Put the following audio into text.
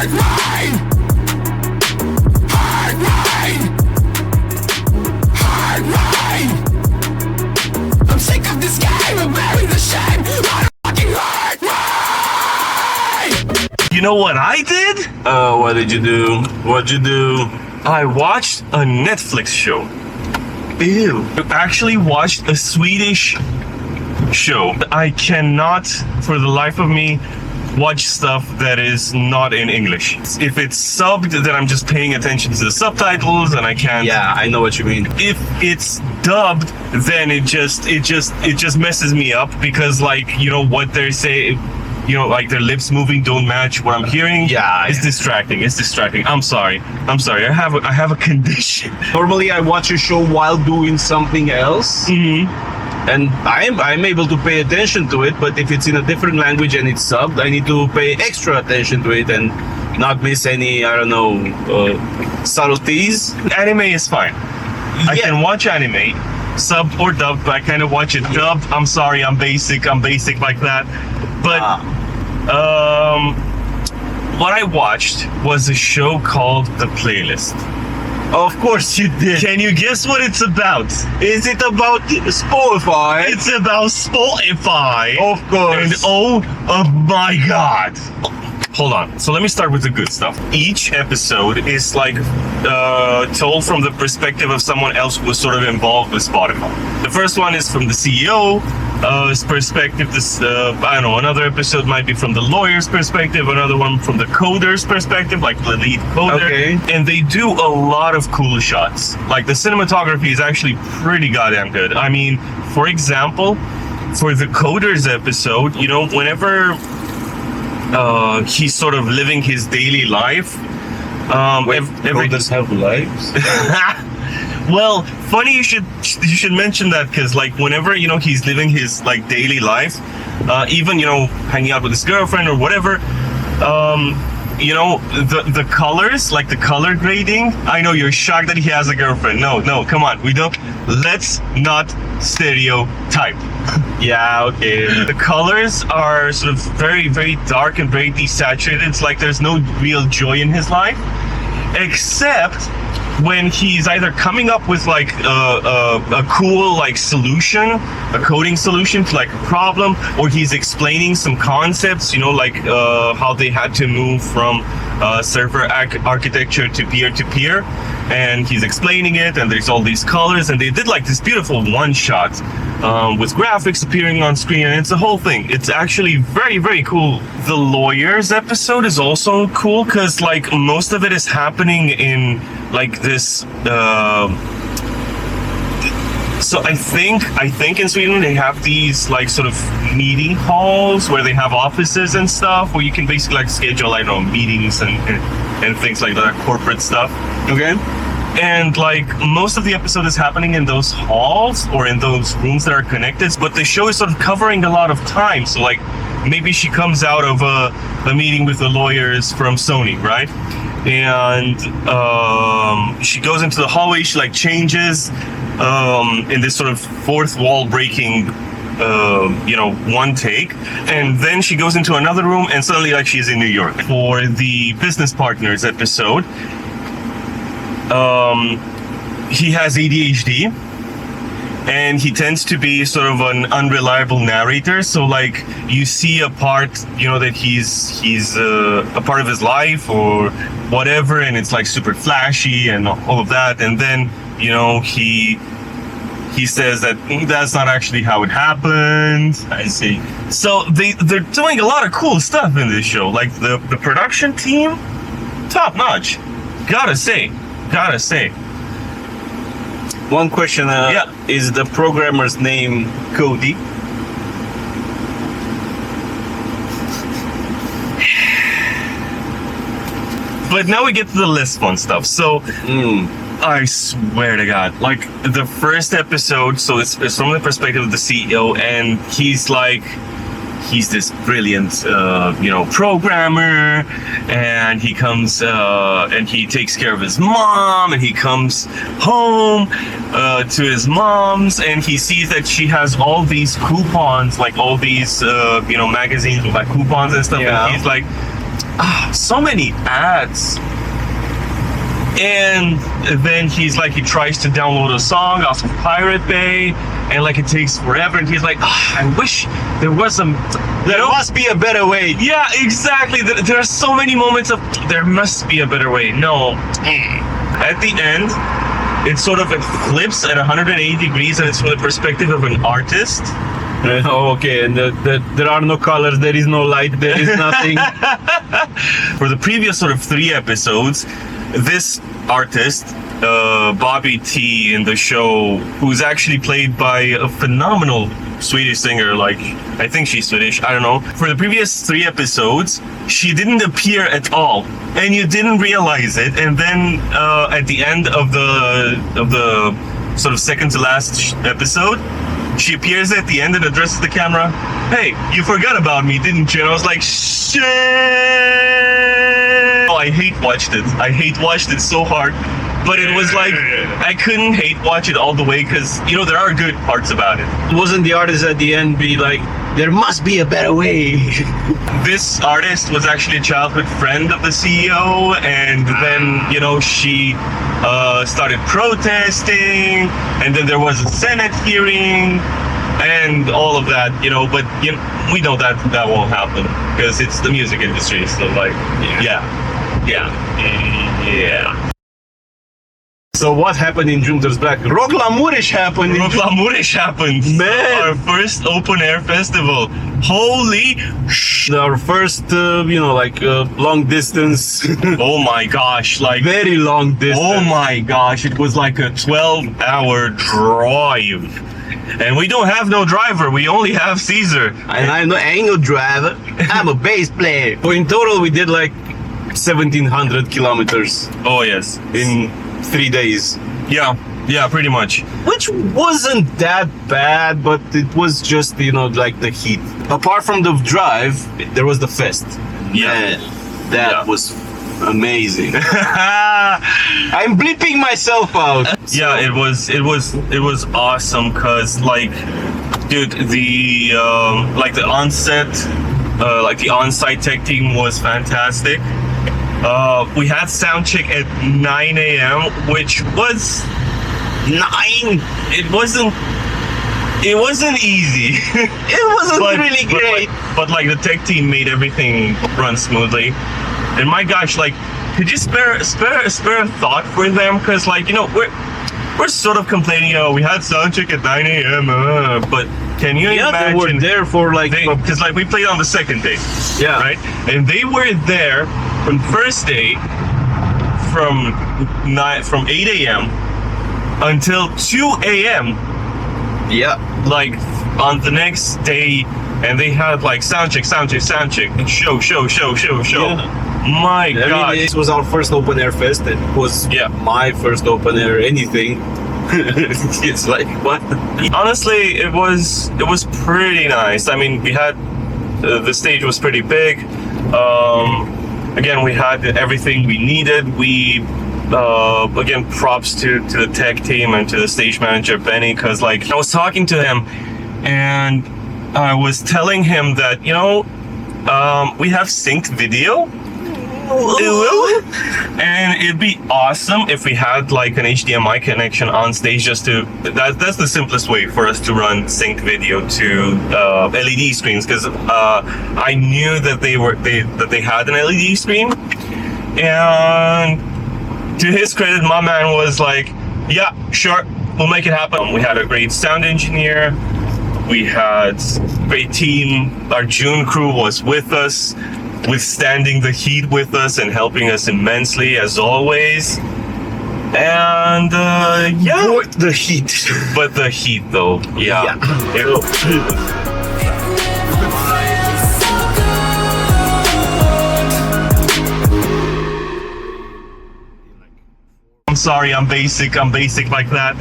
I'm sick of this game and bury the shame. Fucking hurt me. You know what I did? What did you do? What'd you do? I watched a Netflix show. Ew. I actually watched a Swedish show. I cannot, for the life of me, watch stuff that is not in English. If it's subbed, then I'm just paying attention to the subtitles, and I can't. Yeah, I know what you mean. If it's dubbed, then it just messes me up because, like, you know what they say. You know, like their lips moving don't match what I'm hearing. Yeah, it's distracting. It's distracting. I'm sorry. I have a condition. Normally, I watch a show while doing something else, and I'm able to pay attention to it. But if it's in a different language and it's subbed, I need to pay extra attention to it and not miss any, I don't know, subtleties. Anime is fine. I can watch anime, subbed or dubbed, but I kind of watch it dubbed. I'm sorry. I'm basic like that. But what I watched was a show called The Playlist. Of course you did. Can you guess what it's about? Is it about Spotify? It's about Spotify. Of course. And oh my god. Hold on. So let me start with the good stuff. Each episode is like told from the perspective of someone else who was sort of involved with Spotify. The first one is from the CEO. Perspective. This I don't know. Another episode might be from the lawyer's perspective. Another one from the coder's perspective, like the lead coder. Okay. And they do a lot of cool shots. Like the cinematography is actually pretty goddamn good. I mean, for example, for the coder's episode, you know, whenever he's sort of living his daily life. Coders have lives. Well, funny you should mention that, because like whenever, you know, he's living his like daily life, even, you know, hanging out with his girlfriend or whatever, you know, the colors, like the color grading. I know you're shocked that he has a girlfriend. No, come on, let's not stereotype. Yeah, okay. The colors are sort of very, very dark and very desaturated. It's like there's no real joy in his life, except when he's either coming up with like a cool like solution, a coding solution to like a problem, or he's explaining some concepts, you know, like how they had to move from server architecture to peer-to-peer, and he's explaining it, and there's all these colors, and they did like this beautiful one shot with graphics appearing on screen, and it's a whole thing. It's actually very, very cool. The lawyer's episode is also cool because like most of it is happening in like this so I think in Sweden they have these like sort of meeting halls where they have offices and stuff where you can basically like schedule, I don't know, meetings and things like that, corporate stuff. Okay. And like most of the episode is happening in those halls or in those rooms that are connected, but the show is sort of covering a lot of time. So like maybe she comes out of a meeting with the lawyers from Sony, right? And she goes into the hallway, she like changes in this sort of fourth wall breaking you know, one take, and then she goes into another room and suddenly like she's in New York. For the business partners episode, he has ADHD, and he tends to be sort of an unreliable narrator. So like you see a part, you know, that he's a part of his life or whatever, and it's like super flashy and all of that, and then, you know, he says that that's not actually how it happened. I see. So they're doing a lot of cool stuff in this show. Like the production team, top notch. Gotta say. One question. Yeah. Is the programmer's name Cody? But now we get to the list fun stuff. So I swear to God, like the first episode, so it's from the perspective of the CEO, and he's this brilliant, you know, programmer, and he comes and he takes care of his mom, and he comes home to his mom's, and he sees that she has all these coupons, like all these, you know, magazines with like coupons and stuff, Yeah. and he's like, so many ads. And then he tries to download a song off of Pirate Bay, and like it takes forever. And he's like, I wish there was some. There must be a better way. Yeah, exactly. There are so many moments of there must be a better way. No. At the end, it sort of flips at 180 degrees, and it's from the perspective of an artist. Okay, and there are no colors, there is no light, there is nothing. For the previous sort of 3 episodes, this artist, Bobby T in the show, who's actually played by a phenomenal Swedish singer, like, I think she's Swedish, I don't know. For the previous 3 episodes, she didn't appear at all, and you didn't realize it. And then at the end of the sort of second to last episode, she appears at the end and addresses the camera. Hey, you forgot about me, didn't you? And I was like, shit! Oh, I hate watched it so hard. But it was like, I couldn't hate watch it all the way because, you know, there are good parts about it. Wasn't the artist at the end be like, there must be a better way? This artist was actually a childhood friend of the CEO, and then, you know, she started protesting, and then there was a Senate hearing, and all of that, you know, but you know, we know that won't happen because it's the music industry, so like, yeah. So what happened in June There's Black? Rogla Mures happened. Man, our first open air festival. Holy our first, long distance. Oh my gosh, like Very long distance. oh my gosh, it was like a 12-hour drive. And we don't have no driver, we only have Cezar. And I ain't no driver. I'm a bass player. So in total, we did like 1,700 kilometers Oh yes. in 3 days. Yeah, pretty much. Which wasn't that bad, but it was just, like the heat. Apart from the drive, there was the fest. Yeah. Man, that was amazing. I'm bleeping myself out. Yeah, it was awesome because like, dude, the on-site tech team was fantastic. We had sound check at 9 a.m., which was 9. It wasn't easy. It wasn't really great. But like the tech team made everything run smoothly. And my gosh, like, could you spare a thought for them? Because like, you know, we're sort of complaining, we had sound check at 9 a.m. But can you imagine? They were there for like, because like we played on the second day, right? And they were there from the first day from 8 a.m. until 2 a.m. Like on the next day, and they had like sound check, and show. My God, this was our first open air fest. It was my first open air anything. It's like, what? Honestly, it was pretty nice. I mean, we had the stage was pretty big. Again, we had everything we needed. We again, props to the tech team and to the stage manager Benny, because like I was talking to him and I was telling him that, we have synced video. And it'd be awesome if we had like an HDMI connection on stage, just to that's the simplest way for us to run synced video to LED screens, because I knew that they had an LED screen, and to his credit, my man was like, yeah, sure, we'll make it happen. We had a great sound engineer, we had a great team. Our June crew was with us, withstanding the heat with us and helping us immensely as always. And the heat. But the heat though, I'm sorry, I'm basic like that.